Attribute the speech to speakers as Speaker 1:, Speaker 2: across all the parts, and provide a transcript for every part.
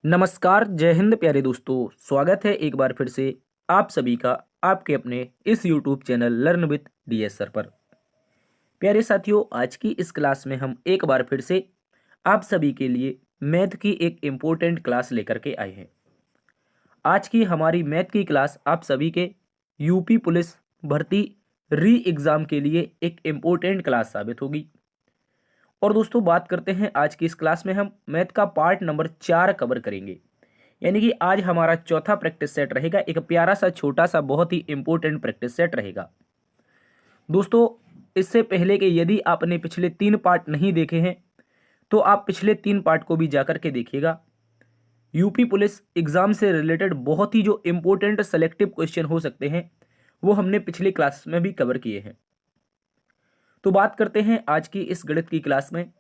Speaker 1: नमस्कार, जय हिंद प्यारे दोस्तों। स्वागत है एक बार फिर से आप सभी का आपके अपने इस YouTube channel learn with DS sir पर। प्यारे साथियों, आज की इस क्लास में हम एक बार फिर से आप सभी के लिए मैथ की एक इम्पोर्टेंट क्लास लेकर के आए हैं। आज की हमारी मैथ की क्लास आप सभी के यूपी पुलिस भर्ती री एग्ज़ाम के लिए एक इम्पोर्टेंट क्लास साबित होगी। और दोस्तों, बात करते हैं आज की इस क्लास में हम मैथ का पार्ट नंबर 4 कवर करेंगे। यानी कि आज हमारा चौथा प्रैक्टिस सेट रहेगा। एक प्यारा सा छोटा सा बहुत ही इंपॉर्टेंट प्रैक्टिस सेट रहेगा दोस्तों। इससे पहले कि यदि आपने पिछले 3 पार्ट नहीं देखे हैं तो आप पिछले 3 पार्ट को भी जाकर के देखिएगा। यूपी पुलिस एग्जाम से रिलेटेड बहुत ही जो इंपॉर्टेंट सेलेक्टिव क्वेश्चन हो सकते हैं वो हमने पिछली क्लास में भी कवर किए हैं। तो बात करते हैं आज की इस गणित की क्लास में।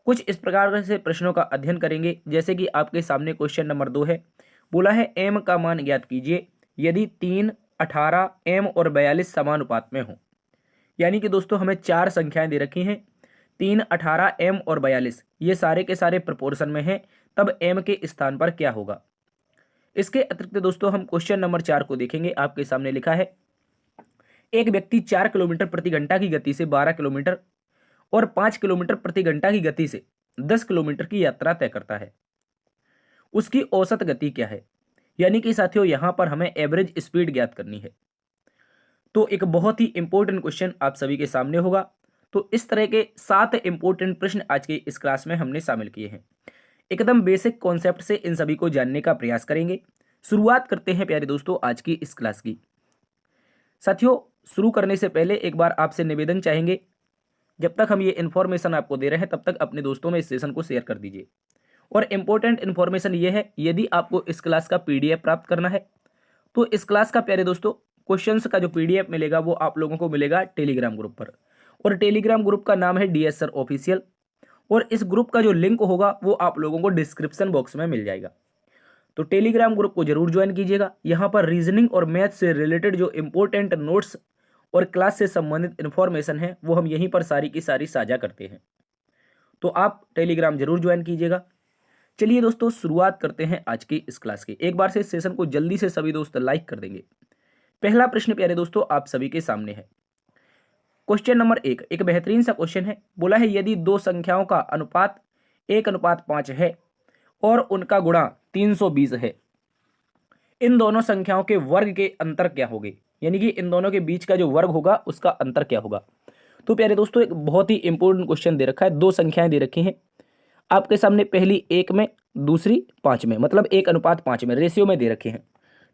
Speaker 1: कुछ इस प्रकार से प्रश्नों का अध्ययन करेंगे, जैसे कि आपके सामने क्वेश्चन नंबर 2 है। बोला है एम का मान ज्ञात कीजिए यदि 3, 18 एम और 42 समानुपात में हो। यानी कि दोस्तों हमें 4 संख्याएं दे रखी हैं, 3, 18 एम और 42, ये सारे के सारे प्रपोर्शन में हैं, तब एम के स्थान पर क्या होगा। इसके अतिरिक्त दोस्तों हम क्वेश्चन नंबर 4 को देखेंगे। आपके सामने लिखा है एक व्यक्ति 4 किलोमीटर प्रति घंटा की गति से 12 किलोमीटर और 5 किलोमीटर प्रति घंटा की गति से 10 किलोमीटर की यात्रा तय करता है। उसकी औसत गति क्या है। यानी कि साथियों यहां पर हमें एवरेज स्पीड ज्ञात करनी है। तो एक बहुत ही इंपॉर्टेंट क्वेश्चन आप सभी के सामने होगा। तो इस तरह के 7 इंपॉर्टेंट प्रश्न आज के इस क्लास में हमने शामिल किए हैं। एकदम बेसिक कॉन्सेप्ट से इन सभी को जानने का प्रयास करेंगे। शुरुआत करते हैं प्यारे दोस्तों आज की इस क्लास की। साथियों, शुरू करने से पहले एक बार आपसे निवेदन चाहेंगे, जब तक हम ये इन्फॉर्मेशन आपको दे रहे हैं तब तक अपने दोस्तों में इस सेशन को शेयर कर दीजिए। और इम्पोर्टेंट इन्फॉर्मेशन ये है, यदि आपको इस क्लास का पीडीएफ प्राप्त करना है तो इस क्लास का प्यारे दोस्तों क्वेश्चंस का जो पीडीएफ मिलेगा वो आप लोगों को मिलेगा टेलीग्राम ग्रुप पर। और टेलीग्राम ग्रुप का नाम है डीएस सर ऑफिशियल। और इस ग्रुप का जो लिंक होगा वो आप लोगों को डिस्क्रिप्शन बॉक्स में मिल जाएगा। तो टेलीग्राम ग्रुप को जरूर ज्वाइन कीजिएगा। यहाँ पर रीजनिंग और मैथ से रिलेटेड जो इंपॉर्टेंट नोट्स और क्लास से संबंधित इन्फॉर्मेशन है वो हम यहीं पर सारी की सारी साझा करते हैं। तो आप टेलीग्राम जरूर ज्वाइन कीजिएगा। चलिए दोस्तों, शुरुआत करते हैं आज की इस क्लास की। एक बार से इस सेशन को जल्दी से सभी दोस्त लाइक कर देंगे। पहला प्रश्न प्यारे दोस्तों आप सभी के सामने है। क्वेश्चन नंबर 1 एक बेहतरीन सा क्वेश्चन है। बोला है यदि दो संख्याओं का अनुपात 1:5 है और उनका गुणा 320 है, इन दोनों संख्याओं के वर्ग के अंतर क्या होंगे। यानी कि इन दोनों के बीच का जो वर्ग होगा उसका अंतर क्या होगा। तो प्यारे दोस्तों एक बहुत ही इंपॉर्टेंट क्वेश्चन दे रखा है। दो संख्याएं दे रखी हैं आपके सामने, पहली 1 में, दूसरी 5 में, मतलब 1:5 में रेशियो में दे रखे हैं।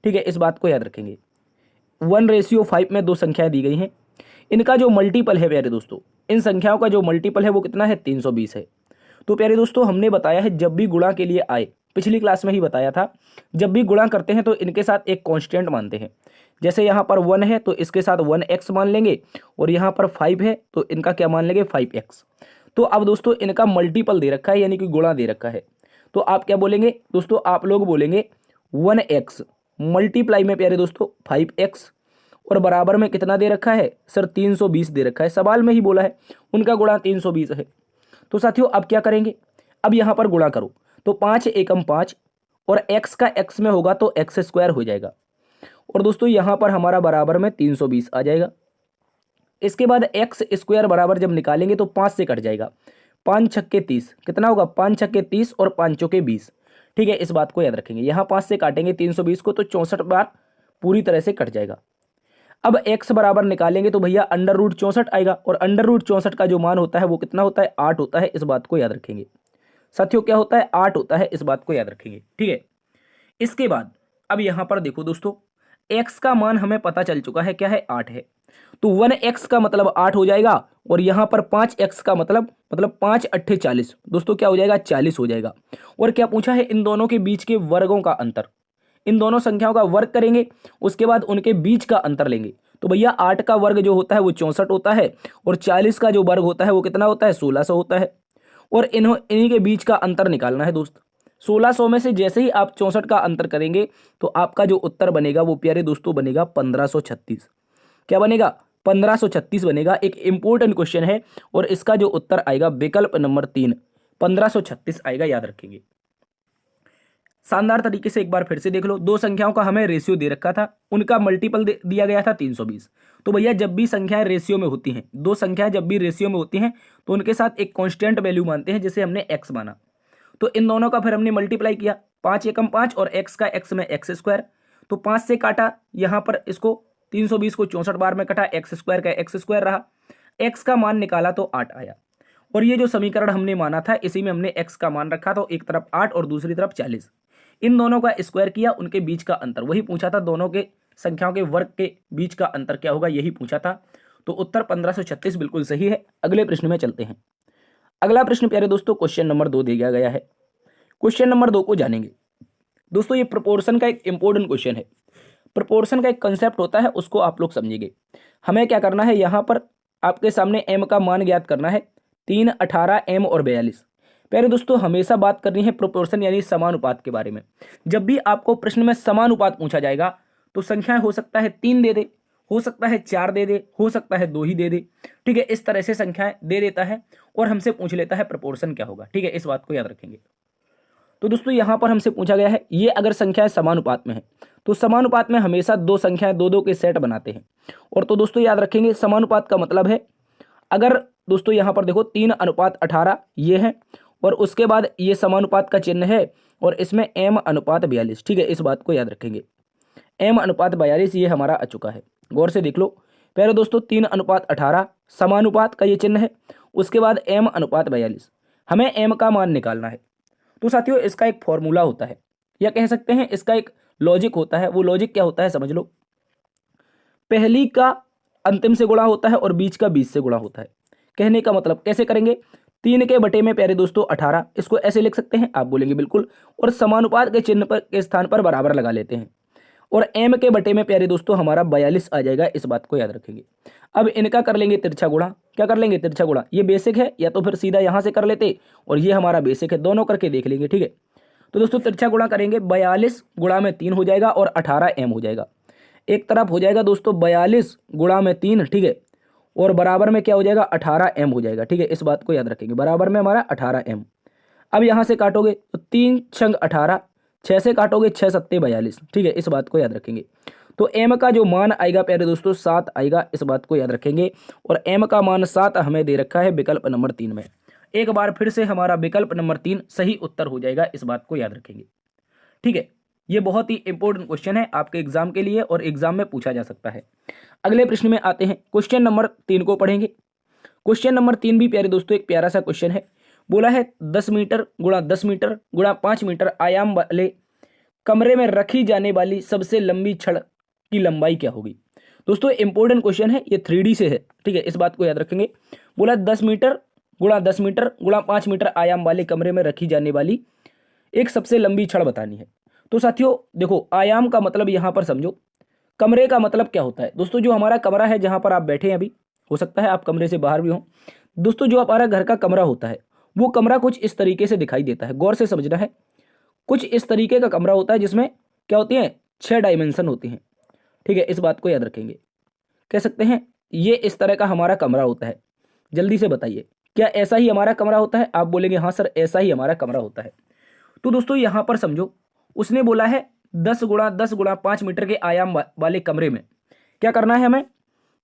Speaker 1: ठीक है, इस बात को याद रखेंगे। 1:5 में दो संख्याएं दी गई हैं। इनका जो मल्टीपल है प्यारे दोस्तों, इन संख्याओं का जो मल्टीपल है वो कितना है, 320 है। तो प्यारे दोस्तों हमने बताया है जब भी गुणा के लिए आए, पिछली क्लास में ही बताया था, जब भी गुणा करते हैं तो इनके साथ एक कांस्टेंट मानते हैं। जैसे यहाँ पर 1 है तो इसके साथ 1x मान लेंगे, और यहाँ पर 5 है तो इनका क्या मान लेंगे, 5x। तो अब दोस्तों इनका मल्टीपल दे रखा है, यानी कि गुणा दे रखा है। तो आप क्या बोलेंगे दोस्तों, आप लोग बोलेंगे 1x मल्टीप्लाई में प्यारे दोस्तों 5x, और बराबर में कितना दे रखा है सर, 320 दे रखा है। सवाल में ही बोला है उनका गुणा 320 है। तो साथियों अब क्या करेंगे, अब यहाँ पर गुणा करो तो 5 एकम 5, और x का x में होगा तो x² हो जाएगा। और दोस्तों यहाँ पर हमारा बराबर में 320 आ जाएगा। इसके बाद x² बराबर जब निकालेंगे तो 5 से कट जाएगा, 5 छक्के 30, कितना होगा, 5 छक्के 30 और 5 चौके 20। ठीक है, इस बात को याद रखेंगे। यहाँ 5 से काटेंगे 320 को तो 64 बार पूरी तरह से कट जाएगा। अब x बराबर निकालेंगे तो भैया √64 आएगा, और √64 का जो मान होता है वो कितना होता है, 8 होता है। इस बात को याद रखेंगे साथियों, क्या होता है, 8 होता है। इस बात को याद रखेंगे। ठीक है, इसके बाद अब यहाँ पर देखो दोस्तों, x का मान हमें पता चल चुका है, क्या है, 8 है। तो 1x का मतलब 8 हो जाएगा, और यहाँ पर 5x का मतलब 5 8 40, दोस्तों क्या हो जाएगा, 40 हो जाएगा। और क्या पूछा है, इन दोनों के बीच के वर्गों का अंतर। इन दोनों संख्याओं का वर्ग करेंगे, उसके बाद उनके बीच का अंतर लेंगे। तो भैया 8 का वर्ग जो होता है वो 64 होता है, और 40 का जो वर्ग होता है वो कितना होता है, 1600 होता है। और इन्हीं के बीच का अंतर निकालना है दोस्त। 1600 में से जैसे ही आप 64 का अंतर करेंगे तो आपका जो उत्तर बनेगा वो प्यारे दोस्तों बनेगा 1536। क्या बनेगा, 1536 बनेगा। एक इंपॉर्टेंट क्वेश्चन है, और इसका जो उत्तर आएगा विकल्प नंबर 3, 1536 आएगा, याद रखेंगे। शानदार तरीके से एक बार फिर से देख लो, दो संख्याओं का हमें रेशियो दे रखा था, उनका मल्टीपल दिया गया था 320। तो भैया जब भी संख्याएं रेशियो में होती हैं, दो संख्याएं जब भी रेशियो में होती हैं तो उनके साथ एक कांस्टेंट वैल्यू मानते हैं, जिसे हमने एक्स माना। तो इन दोनों का फिर हमने मल्टीप्लाई किया, 5 एकम 5 और एक्स का एक्स में एक्स स्क्वायर। तो 5 से काटा यहाँ पर इसको, 320 को 64 बार में कटा, एक्स स्क्वायर का एक्स स्क्वायर रहा, एक्स का मान निकाला तो 8 आया। और ये जो समीकरण हमने माना था इसी में हमने एक्स का मान रखा, तो एक तरफ 8 और दूसरी तरफ 40। इन दोनों का स्क्वायर किया, उनके बीच का अंतर वही पूछा था, दोनों के संख्याओं के वर्ग के बीच का अंतर क्या होगा यही पूछा था। तो उत्तर 1536 बिल्कुल सही है। अगले प्रश्न में चलते हैं। अगला प्रश्न प्यारे दोस्तों क्वेश्चन नंबर 2 दिया गया है। क्वेश्चन नंबर 2 को जानेंगे दोस्तों। ये प्रोपोर्शन का एक इंपॉर्टेंट क्वेश्चन है। प्रोपोर्शन का एक कंसेप्ट होता है, उसको आप लोग समझिएगा। हमें क्या करना है, यहाँ पर आपके सामने m का मान ज्ञात करना है, 3, 18, m और 42। प्यारे दोस्तों हमेशा बात करनी है प्रोपोर्शन यानी समानुपात के बारे में। जब भी आपको प्रश्न में समानुपात पूछा जाएगा तो संख्याएं हो सकता है 3 दे दे, हो सकता है 4 दे दे, हो सकता है 2 ही दे दे। ठीक है, इस तरह से संख्याएं दे देता है और हमसे पूछ लेता है प्रोपोर्शन क्या होगा। ठीक है, इस बात को याद रखेंगे। तो दोस्तों यहाँ पर हमसे पूछा गया है, ये अगर संख्याएं समानुपात में है तो समानुपात में हमेशा दो संख्याएं दो दो के सेट बनाते हैं। और तो दोस्तों याद रखेंगे समानुपात का मतलब है, अगर दोस्तों यहाँ पर देखो 3:18 ये है और उसके बाद ये समानुपात का चिन्ह है और इसमें m/42। ठीक है, इस बात को याद रखेंगे, m/42 ये हमारा आ चुका है। गौर से देख लो प्यारे दोस्तों, 3:18 समानुपात का ये चिन्ह है, उसके बाद m/42, हमें m का मान निकालना है। तो साथियों इसका एक फॉर्मूला होता है, या कह सकते हैं इसका एक लॉजिक होता है। वो लॉजिक क्या होता है समझ लो, पहली का अंतिम से गुणा होता है और बीच का 20 से गुणा होता है। कहने का मतलब कैसे करेंगे, 3 के बटे में प्यारे दोस्तों 18, इसको ऐसे लिख सकते हैं, आप बोलेंगे बिल्कुल, और समानुपात के चिन्ह पर के स्थान पर बराबर लगा लेते हैं और m के बटे में प्यारे दोस्तों हमारा 42 आ जाएगा। इस बात को याद रखेंगे। अब इनका कर लेंगे तिरछा गुणा। क्या कर लेंगे, तिरछा गुणा। ये बेसिक है, या तो फिर सीधा यहाँ से कर लेते और ये हमारा बेसिक है, दोनों करके देख लेंगे। ठीक है, तो दोस्तों तिरछा गुणा करेंगे, 42 गुणा में 3 हो जाएगा और 18 m हो जाएगा। एक तरफ हो जाएगा दोस्तों 42 गुणा में 3, ठीक है, और बराबर में क्या हो जाएगा 18 m हो जाएगा। ठीक है, इस बात को याद रखेंगे, बराबर में हमारा 18 m। अब यहाँ से काटोगे तो 3 छंग 18, 6 से काटोगे 6 सत्ते 42। ठीक है, इस बात को याद रखेंगे। तो m का जो मान आएगा प्यारे दोस्तों 7 आएगा, इस बात को याद रखेंगे। और m का मान 7 हमें दे रखा है विकल्प नंबर 3 में। एक बार फिर से हमारा विकल्प नंबर 3 सही उत्तर हो जाएगा, इस बात को याद रखेंगे। ठीक है, ये बहुत ही इंपॉर्टेंट क्वेश्चन है आपके एग्जाम के लिए और एग्जाम में पूछा जा सकता है। अगले प्रश्न में आते हैं, क्वेश्चन नंबर 3 को पढ़ेंगे। क्वेश्चन नंबर 3 भी प्यारे दोस्तों एक प्यारा सा क्वेश्चन है। बोला है 10 मीटर गुणा 10 मीटर गुणा 5 मीटर आयाम वाले कमरे में रखी जाने वाली सबसे लंबी छड़ की लंबाई क्या होगी। दोस्तों इंपॉर्टेंट क्वेश्चन है, ये 3D से है। ठीक है, इस बात को याद रखेंगे। बोला 10 मीटर गुणा 10 मीटर गुणा 5 मीटर आयाम वाले कमरे में रखी जाने वाली एक सबसे लंबी छड़ बतानी है। तो साथियों देखो, आयाम का मतलब यहाँ पर समझो, कमरे का मतलब क्या होता है। दोस्तों जो हमारा कमरा है जहाँ पर आप बैठे हैं अभी, हो सकता है आप कमरे से बाहर भी हों। दोस्तों जो हमारा घर का कमरा होता है वो कमरा कुछ इस तरीके से दिखाई देता है, गौर से समझना है। कुछ इस तरीके का कमरा होता है जिसमें क्या होती है, 6 डायमेंशन होती हैं। ठीक है, इस बात को याद रखेंगे। कह सकते हैं ये इस तरह का हमारा कमरा होता है। जल्दी से बताइए क्या ऐसा ही हमारा कमरा होता है। आप बोलेंगे हाँ सर ऐसा ही हमारा कमरा होता है। तो दोस्तों यहाँ पर समझो, उसने बोला है 10 गुणा 10 गुणा 5 मीटर के आयाम वाले कमरे में क्या करना है,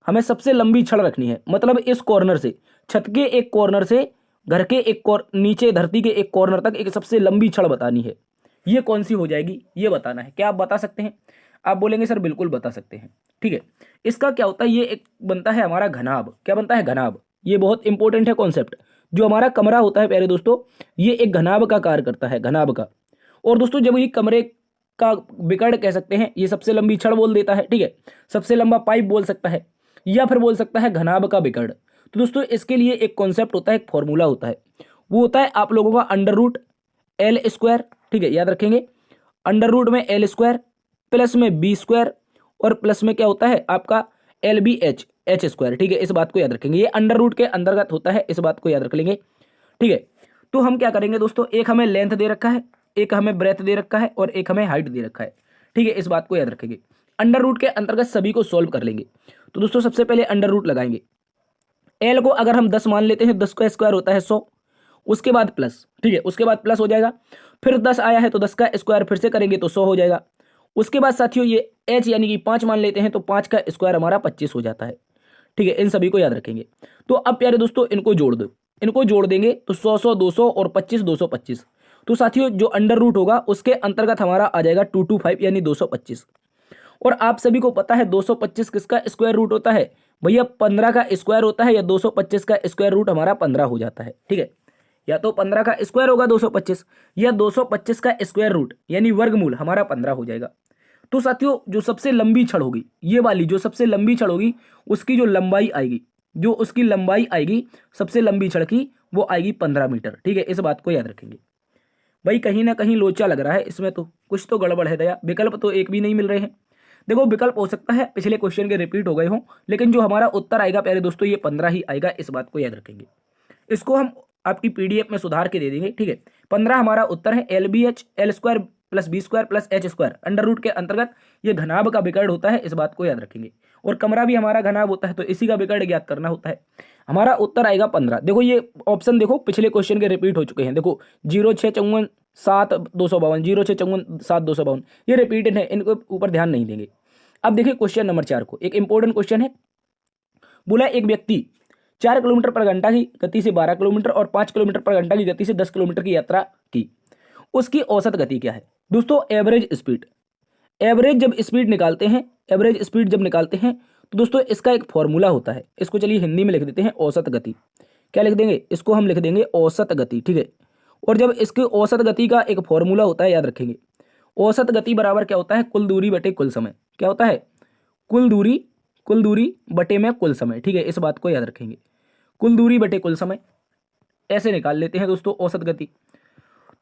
Speaker 1: हमें सबसे लंबी छड़ रखनी है। मतलब इस कॉर्नर से, छत के एक कॉर्नर से घर के एक नीचे धरती के एक कॉर्नर तक एक सबसे लंबी छड़ बतानी है। ये कौन सी हो जाएगी ये बताना है। क्या आप बता सकते हैं। आप बोलेंगे सर बिल्कुल बता सकते हैं। ठीक है, इसका क्या होता है, ये एक बनता है हमारा घनाभ। क्या बनता है, घनाभ। ये बहुत इंपॉर्टेंट है कॉन्सेप्ट। जो हमारा कमरा होता है प्यारे दोस्तों, ये एक घनाभ का कार्य करता है, घनाभ का। और दोस्तों जब ये कमरे का विकर्ण कह सकते हैं, ये सबसे लंबी छड़ बोल देता है। ठीक है, सबसे लंबा पाइप बोल सकता है, या फिर बोल सकता है घनाभ का विकर्ण। तो दोस्तों इसके लिए एक कॉन्सेप्ट होता है, एक फॉर्मूला होता है। वो होता है आप लोगों का √L²। ठीक है, याद रखेंगे, √में L² प्लस में B² और प्लस में क्या होता है आपका LBH² ठीक है, इस बात को याद रखेंगे। ये √ के अंतर्गत होता है, इस बात को याद रख लेंगे। ठीक है, तो हम क्या करेंगे दोस्तों, एक हमें लेंथ दे रखा है, एक हमें ब्रेथ दे रखा है और एक हमें हाइट दे रखा है। ठीक है, इस बात को याद रखेंगे। √ के अंतर्गत सभी को सॉल्व कर लेंगे। तो दोस्तों सबसे पहले √ लगाएंगे। L को अगर हम 10 मान लेते हैं, 10 का स्क्वायर होता है 100, उसके बाद प्लस, ठीक है, उसके बाद प्लस हो जाएगा। फिर 10 आया है तो 10 का स्क्वायर फिर से करेंगे तो 100 हो जाएगा। उसके बाद साथियों ये h यानी कि 5 मान लेते हैं तो 5 का स्क्वायर हमारा 25 हो जाता है, ठीक है। इन सभी को याद रखेंगे। तो अब प्यारे दोस्तों इनको जोड़ दो, इनको जोड़ देंगे तो 100 200 और 25 225। तो साथियों जो अंडर रूट होगा उसके अंतर्गत हमारा आ जाएगा 225 यानी 225। और आप सभी को पता है 225 किसका स्क्वायर रूट होता है भैया, 15 का स्क्वायर होता है, या 225 का स्क्वायर रूट हमारा 15 हो जाता है, ठीक है। या तो 15 का स्क्वायर होगा 225, या 225 का स्क्वायर रूट यानी वर्गमूल हमारा 15 हो जाएगा। तो साथियों जो सबसे लंबी छड़ होगी, ये वाली जो सबसे लंबी छड़ होगी उसकी जो लंबाई आएगी, जो उसकी लंबाई आएगी सबसे लंबी छड़ की, वो आएगी 15 मीटर, ठीक है। इस बात को याद रखेंगे। भाई कहीं ना कहीं लोचा लग रहा है इसमें, तो कुछ तो गड़बड़ है दया, विकल्प तो एक भी नहीं मिल रहे हैं। देखो विकल्प हो सकता है पिछले क्वेश्चन के रिपीट हो गए हों, लेकिन जो हमारा उत्तर आएगा प्यारे दोस्तों ये 15 ही आएगा, इस बात को याद रखेंगे। इसको हम आपकी पीडीएफ में सुधार के दे देंगे, ठीक है। 15 हमारा उत्तर है। LBH L square plus B square plus H square under root के अंतर्गत ये घनाभ का विकर्ण होता है, इस बात को याद रखेंगे। और कमरा भी हमारा घनाभ होता है, तो इसी का विकर्ण ज्ञात करना होता है। हमारा उत्तर आएगा 15। देखो ये ऑप्शन देखो पिछले क्वेश्चन के रिपीट हो चुके हैं। देखो 0654 7 252, 0654 7 252 ये रिपीटेड है, इनको ऊपर ध्यान नहीं देंगे। अब देखिए क्वेश्चन नंबर 4 को, एक इंपॉर्टेंट क्वेश्चन है। बोला एक व्यक्ति 4 किलोमीटर पर घंटा की गति से 12 किलोमीटर और 5 किलोमीटर पर घंटा की गति से 10 किलोमीटर की यात्रा की, उसकी औसत गति क्या है। दोस्तों एवरेज स्पीड, एवरेज जब स्पीड निकालते हैं, एवरेज स्पीड जब निकालते हैं तो दोस्तों इसका एक फॉर्मूला होता है। इसको चलिए हिंदी में लिख देते हैं औसत गति। क्या लिख देंगे, इसको हम लिख देंगे औसत गति, ठीक है। और जब इसके औसत गति का एक फॉर्मूला होता है, याद रखेंगे। औसत गति बराबर क्या होता है, कुल दूरी बटे कुल समय। क्या होता है, कुल दूरी बटे में कुल समय, ठीक है। इस बात को याद रखेंगे, कुल दूरी बटे कुल समय, ऐसे निकाल लेते हैं दोस्तों औसत गति।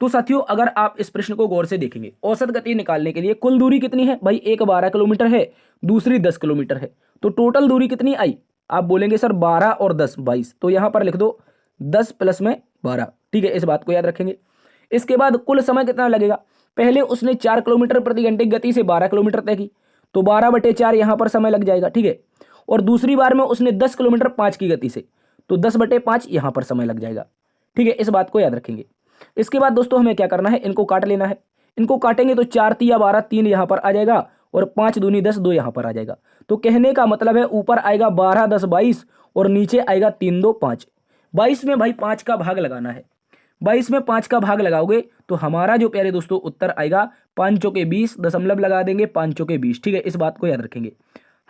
Speaker 1: तो साथियों अगर आप इस प्रश्न को गौर से देखेंगे, औसत गति निकालने के लिए कुल दूरी कितनी है भाई, एक 12 किलोमीटर है, दूसरी 10 किलोमीटर है, तो टोटल दूरी कितनी आई। आप बोलेंगे सर 12 और 10 22, तो यहां पर लिख दो 10 प्लस में 12, ठीक है। इस बात को याद रखेंगे। इसके बाद कुल समय कितना लगेगा, पहले उसने 4 किलोमीटर प्रति घंटे की गति से 12 किलोमीटर तय की, तो 12/4 यहां पर समय लग जाएगा, ठीक है। और दूसरी बार में उसने 10 किलोमीटर 5 की गति से, तो 10/5 यहां पर समय लग जाएगा, ठीक है। इस बात को याद रखेंगे। इसके बाद दोस्तों हमें क्या करना है, इनको काट लेना है। इनको काटेंगे तो 4 तिया 12, 3 यहां पर आ जाएगा, और 5 दूनी 10, 2 यहां पर आ जाएगा। तो कहने का मतलब है ऊपर आएगा 12 10 22 और नीचे आएगा 3 2 5। 22 में भाई 5 का भाग लगाना है। 22 में 5 का भाग लगाओगे तो हमारा जो प्यारे दोस्तों उत्तर आएगा 5 चौके 20, दशमलव लगा देंगे 5 चौके 20, ठीक है। इस बात को याद रखेंगे।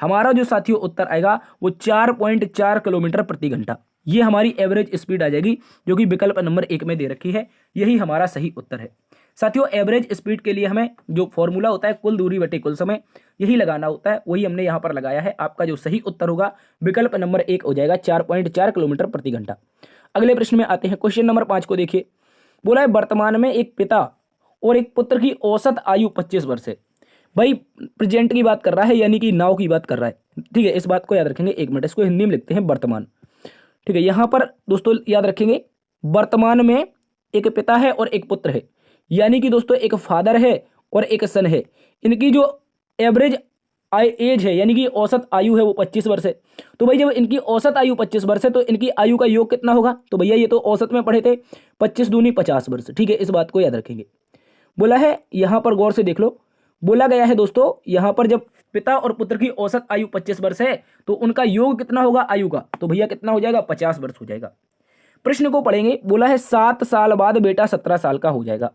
Speaker 1: हमारा जो साथियों उत्तर आएगा वो 4.4 किलोमीटर प्रति घंटा, ये हमारी एवरेज स्पीड आ जाएगी, जो कि विकल्प नंबर 1 में दे रखी है। यही हमारा सही उत्तर है। साथियों एवरेज स्पीड के लिए हमें जो फॉर्मूला होता है कुल दूरी बटे कुल समय, यही लगाना होता है, वही हमने यहाँ पर लगाया है। आपका जो सही उत्तर होगा विकल्प नंबर 1 हो जाएगा, 4.4 किलोमीटर प्रति घंटा। अगले प्रश्न में आते हैं, क्वेश्चन नंबर 5 को देखिए। बोला है वर्तमान में एक पिता और एक पुत्र की औसत आयु 25 वर्ष है। भाई प्रेजेंट की बात कर रहा है, यानी कि नाउ की बात कर रहा है, ठीक है। इस बात को याद रखेंगे। एक मिनट, इसको हिंदी में लिखते हैं वर्तमान, ठीक है। यहां पर दोस्तों याद रखेंगे वर्तमान में एक पिता है और एक पुत्र है, यानी कि दोस्तों एक फादर है और एक सन है। इनकी जो एवरेज एज है यानी कि औसत आयु है वो 25 वर्ष है। तो भाई जब इनकी औसत आयु 25 वर्ष है तो इनकी आयु का योग कितना होगा, तो भैया ये तो औसत में पढ़े थे, 25 दूनी 50 वर्ष, ठीक है। इस बात को याद रखेंगे। बोला है यहां पर गौर से देख लो, बोला गया है दोस्तों यहां पर जब पिता और पुत्र की औसत आयु 25 वर्ष है तो उनका योग कितना होगा आयु का, तो भैया कितना हो जाएगा, 50 वर्ष हो जाएगा। प्रश्न को पढ़ेंगे। बोला है 7 साल बाद बेटा 17 साल का हो जाएगा।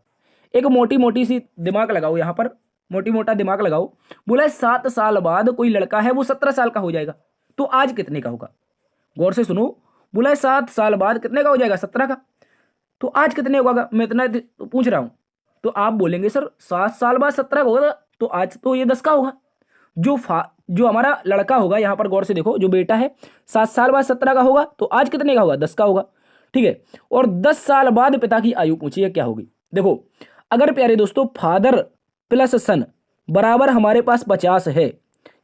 Speaker 1: एक मोटी मोटी सी दिमाग लगाओ, यहां पर मोटी मोटा दिमाग लगाओ। बोला है 7 साल बाद कोई लड़का है वो 17 साल का हो जाएगा, तो आज कितने का होगा, गौर से सुनो। बोला है 7 साल बाद कितने का हो जाएगा, 17 का, तो आज कितने होगा, मैं इतना पूछ रहा हूं। तो आप बोलेंगे सर 7 साल बाद 17 का होगा, तो आज तो ये 10 का होगा। जो हमारा लड़का होगा, यहां पर गौर से देखो, जो बेटा है 7 साल बाद 17 का होगा, तो आज कितने का होगा, 10 का होगा, ठीक है। और 10 साल बाद पिता की आयु पूछिए क्या होगी। देखो अगर प्यारे दोस्तों फादर प्लस सन बराबर हमारे पास 50 है,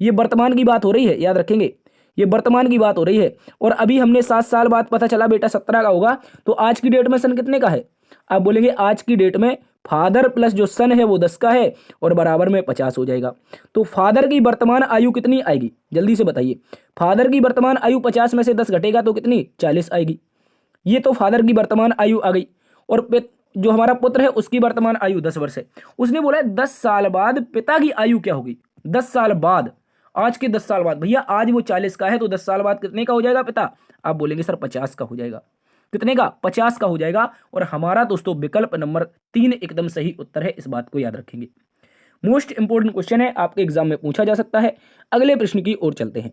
Speaker 1: ये वर्तमान की बात हो रही है, याद रखेंगे ये वर्तमान की बात हो रही है। और अभी हमने 7 साल बाद पता चला बेटा 17 का होगा, तो आज की डेट में सन कितने का है, आप बोलेंगे आज की डेट में फादर प्लस जो सन है वो 10 का है और बराबर में 50 हो जाएगा। तो फादर की वर्तमान आयु कितनी आएगी, जल्दी से बताइए। फादर की वर्तमान आयु 50 में से 10 घटेगा तो कितनी, 40 आएगी। ये तो फादर की वर्तमान आयु आ गई, और जो हमारा पुत्र है उसकी वर्तमान आयु 10 वर्ष है। उसने बोला है 10 साल बाद पिता की आयु क्या होगी, 10 साल बाद, आज के 10 साल बाद। भैया आज वो 40 का है तो 10 साल बाद कितने का हो जाएगा पिता? आप बोलेंगे सर 50 का हो जाएगा। कितने का? 50 का हो जाएगा। और हमारा दोस्तों विकल्प नंबर 3 एकदम सही उत्तर है, इस बात को याद रखेंगे। मोस्ट इंपोर्टेंट क्वेश्चन है, आपके एग्जाम में पूछा जा सकता है। अगले प्रश्न की ओर चलते हैं।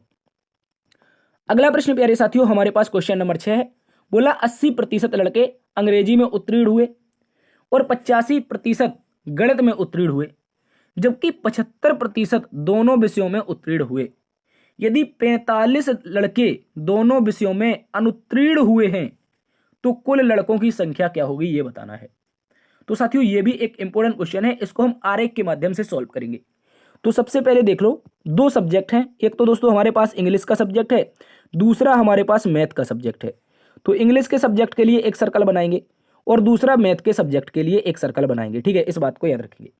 Speaker 1: अगला प्रश्न प्यारे साथियों हमारे पास क्वेश्चन नंबर 6 है। बोला 80% लड़के अंग्रेजी में उत्तीर्ण हुए और 85% गणित में उत्तीर्ण हुए, जबकि 75% दोनों विषयों में उत्तीर्ण हुए। यदि 45 लड़के दोनों विषयों में अनुत्तीर्ण हुए हैं तो कुल लड़कों की संख्या क्या होगी, ये बताना है। तो साथियों ये भी एक इंपॉर्टेंट क्वेश्चन है, इसको हम आरेख के माध्यम से सॉल्व करेंगे। तो सबसे पहले देख लो, दो सब्जेक्ट हैं, एक तो दोस्तों हमारे पास इंग्लिश का सब्जेक्ट है, दूसरा हमारे पास मैथ का सब्जेक्ट है। तो इंग्लिश के सब्जेक्ट के लिए एक सर्कल बनाएंगे और दूसरा मैथ के सब्जेक्ट के लिए एक सर्कल बनाएंगे, ठीक है, इस बात को याद रखेंगे।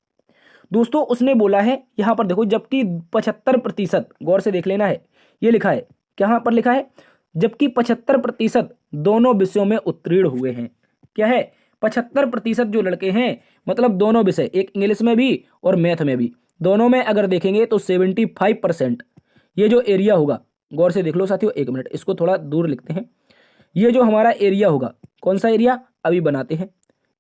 Speaker 1: दोस्तों उसने बोला है यहां पर देखो, जबकि 75%, गौर से देख लेना है, ये लिखा है, क्या पर लिखा है, जबकि 75% दोनों विषयों में उत्तीर्ण हुए हैं। क्या है? 75% जो लड़के हैं, मतलब दोनों विषय, एक इंग्लिश में भी और मैथ में भी, दोनों में अगर देखेंगे तो 75% ये जो एरिया होगा, गौर से देख लो साथियों, एक मिनट इसको थोड़ा दूर लिखते हैं। ये जो हमारा एरिया होगा, कौन सा एरिया अभी बनाते हैं,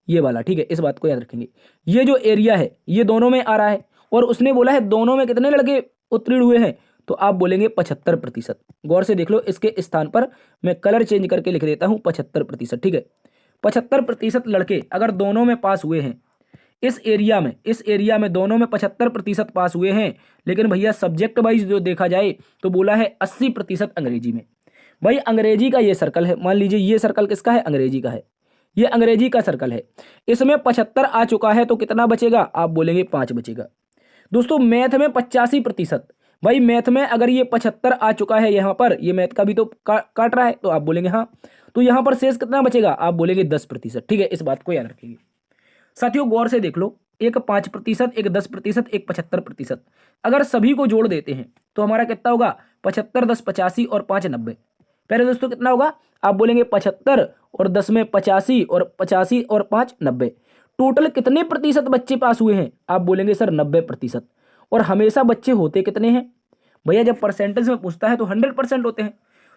Speaker 1: ये वाला, ठीक है, इस बात को याद रखेंगे। ये जो एरिया है ये दोनों में आ रहा है, और उसने बोला है दोनों में कितने लड़के उत्तीर्ण हुए हैं, तो आप बोलेंगे 75%। गौर से देख लो, इसके स्थान पर मैं कलर चेंज करके लिख देता हूं 75%, ठीक है। 75% लड़के अगर दोनों में पास हुए हैं, इस एरिया में दोनों में 75% पास हुए हैं, लेकिन भैया सब्जेक्ट वाइज जो देखा जाए तो बोला है 80% अंग्रेजी में। भाई अंग्रेजी का ये सर्कल है, मान लीजिए ये सर्कल किसका है, अंग्रेजी का है, ये अंग्रेजी का सर्कल है, इसमें 75 आ चुका है तो कितना बचेगा, आप बोलेंगे 5 बचेगा। दोस्तों मैथ में 85%, भाई मैथ में अगर ये 75 आ चुका है, यहाँ पर ये मैथ का भी तो काट रहा है, तो आप बोलेंगे हाँ, तो यहाँ पर शेष कितना बचेगा, आप बोलेंगे 10%, ठीक है, इस बात को याद रखिए। साथियों गौर से देख लो, एक 5%, एक 10%, एक 75%, अगर सभी को जोड़ देते हैं तो हमारा कितना होगा, 75 10 85 और 5 90। पहले दोस्तों कितना होगा, आप बोलेंगे 75 और 10 में 85 और 85 और 5 90। टोटल कितने प्रतिशत बच्चे पास हुए हैं, आप बोलेंगे सर 90%। और हमेशा बच्चे होते कितने हैं भैया, जब परसेंटेज में पूछता है तो 100% होते हैं।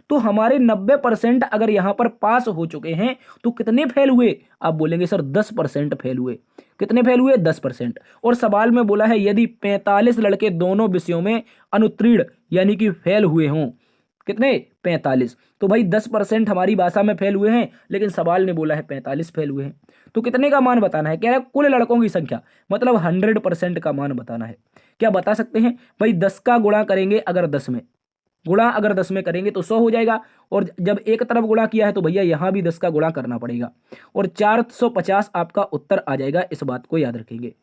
Speaker 1: तो हमारे 90% अगर यहां पर पास हो चुके हैं तो कितने फेल हुए, आप बोलेंगे सर 10% फेल हुए। कितने फेल हुए, 10%। और सवाल में बोला है यदि 45 लड़के दोनों विषयों में अनुत्तीर्ण यानी कि फेल हुए हों, कितने, 45, तो भाई 10% हमारी भाषा में फेल हुए हैं, लेकिन सवाल ने बोला है 45 फेल हुए हैं। तो कितने का मान बताना है, कह रहा है कुल लड़कों की संख्या, मतलब 100% का मान बताना है। क्या बता सकते हैं भाई, 10 का गुणा करेंगे अगर 10 में, गुणा अगर 10 में करेंगे तो 100 हो जाएगा, और जब एक तरफ गुणा किया है तो भैया यहां भी 10 का गुणा करना पड़ेगा, और 450 आपका उत्तर आ जाएगा, इस बात को याद रखेंगे।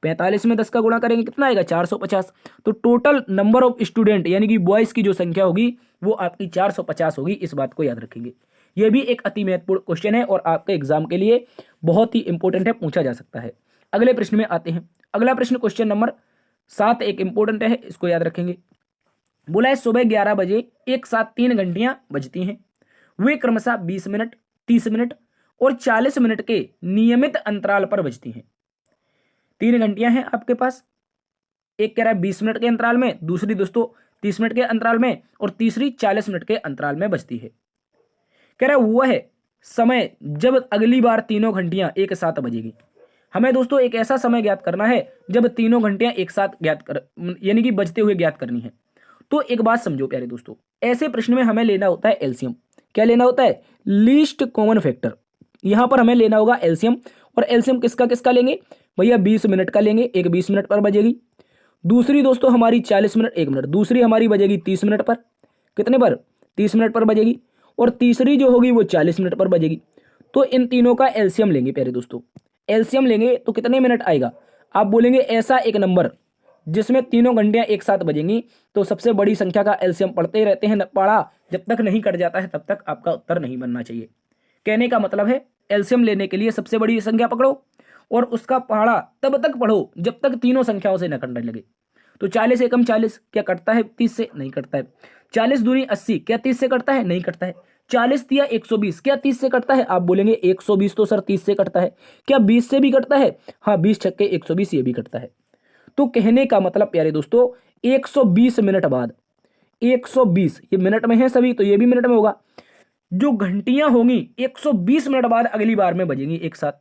Speaker 1: 45 में 10 का गुणा करेंगे कितना आएगा, 450। तो टोटल नंबर ऑफ स्टूडेंट यानी कि बॉयज की जो संख्या होगी वो आपकी 450 होगी, इस बात को याद रखेंगे। यह भी एक अति महत्वपूर्ण क्वेश्चन है और आपके एग्जाम के लिए बहुत ही इंपॉर्टेंट है, पूछा जा सकता है। अगले प्रश्न में आते हैं। अगला प्रश्न क्वेश्चन नंबर 7 एक इंपॉर्टेंट है, इसको याद रखेंगे। बोला है सुबह 11 बजे एक साथ 3 घंटियां बजती हैं, वे क्रमशः 20 मिनट, 30 मिनट और 40 मिनट के नियमित अंतराल पर बजती हैं। 3 घंटियां हैं आपके पास, एक कह रहा है 20 मिनट के अंतराल में, दूसरी दोस्तों 30 मिनट के अंतराल में, और तीसरी 40 मिनट के अंतराल में बजती है। कह रहा है वह समय जब अगली बार तीनों घंटियां एक साथ बजेगी। हमें दोस्तों एक ऐसा समय ज्ञात करना है जब तीनों घंटियां एक साथ ज्ञात कर यानी कि बजते हुए ज्ञात करनी है। तो एक बात समझो प्यारे दोस्तों, ऐसे प्रश्न में हमें लेना होता है एलसीएम। क्या लेना होता है, लीस्ट कॉमन फैक्टर। यहां पर हमें लेना होगा एलसीएम, और एलसीएम किसका किसका लेंगे भैया, 20 मिनट का लेंगे, एक 20 मिनट पर बजेगी, दूसरी दोस्तों हमारी 40 मिनट, एक मिनट, दूसरी हमारी बजेगी 30 मिनट पर, कितने पर, 30 मिनट पर बजेगी, और तीसरी जो होगी वो 40 मिनट पर बजेगी। तो इन तीनों का एलसीएम लेंगे प्यारे दोस्तों, एलसीएम लेंगे तो कितने मिनट आएगा, आप बोलेंगे ऐसा एक नंबर जिसमें तीनों घंटियां एक साथ बजेंगी। तो सबसे बड़ी संख्या का एलसीएम पढ़ते रहते हैं, पढ़ा जब तक नहीं कट जाता है तब तक आपका उत्तर नहीं बनना चाहिए। कहने का मतलब है एलसीएम लेने के लिए सबसे बड़ी संख्या पकड़ो और उसका पढ़ा तब तक पढ़ो जब तक तीनों संख्याओं से न कटने लगे। तो 40 एकम 40 क्या कटता है 30 से, नहीं कटता है। 40 दूनी 80 क्या 30 से कटता है, नहीं कटता है। 40 दिया 120, क्या 30 से कटता है? आप बोलेंगे 120 तो सर 30 से कटता है। क्या 20 से भी कटता है? हाँ, 20 छक्के 120 ये भी कटता है। तो कहने का मतलब प्यारे दोस्तों 120 मिनट बाद, 120 ये मिनट में है सभी, तो ये भी मिनट में होगा। जो घंटियां होंगी 120 मिनट बाद अगली बार में बजेंगी एक साथ।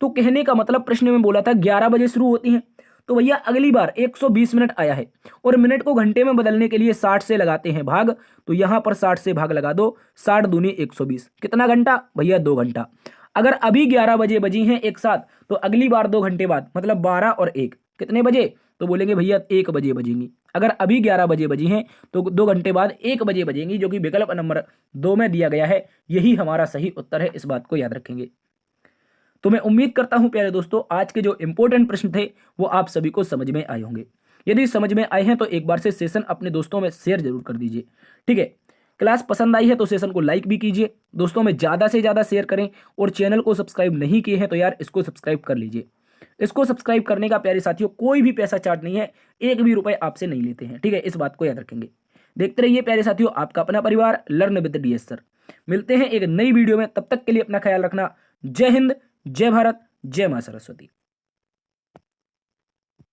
Speaker 1: तो कहने का मतलब प्रश्न में बोला था 11 बजे शुरू होती हैं, तो भैया अगली बार 120 मिनट आया है और मिनट को घंटे में बदलने के लिए 60 से लगाते हैं भाग, तो यहां पर 60 से भाग लगा दो, 60 दूनी 120, कितना घंटा भैया? 2 घंटा। अगर अभी 11 बजे बजी हैं एक साथ, तो अगली बार 2 घंटे बाद, मतलब 12 और 1 कितने बजे? तो बोलेंगे भैया 1 बजे बजेंगी। अगर अभी 11 बजे बजी हैं तो 2 घंटे बाद 1 बजे बजेंगी, जो कि विकल्प नंबर 2 में दिया गया है। यही हमारा सही उत्तर है, इस बात को याद रखेंगे। तो मैं उम्मीद करता हूं प्यारे दोस्तों आज के जो इंपॉर्टेंट प्रश्न थे वो आप सभी को समझ में आए होंगे। यदि समझ में आए हैं तो एक बार से सेशन अपने दोस्तों में शेयर जरूर कर दीजिए, ठीक है। क्लास पसंद आई है तो सेशन को लाइक भी कीजिए, दोस्तों में ज़्यादा से ज़्यादा शेयर करें, और चैनल को सब्सक्राइब नहीं किए हैं तो यार इसको सब्सक्राइब कर लीजिए। इसको सब्सक्राइब करने का प्यारे साथियों कोई भी पैसा चार्ज नहीं है, एक भी रुपए आपसे नहीं लेते हैं, ठीक है, इस बात को याद रखेंगे। देखते रहिए प्यारे साथियों आपका अपना परिवार लर्न विद डीएस सर। मिलते हैं एक नई वीडियो में, तब तक के लिए अपना ख्याल रखना। जय हिंद, जय भारत, जय मां सरस्वती।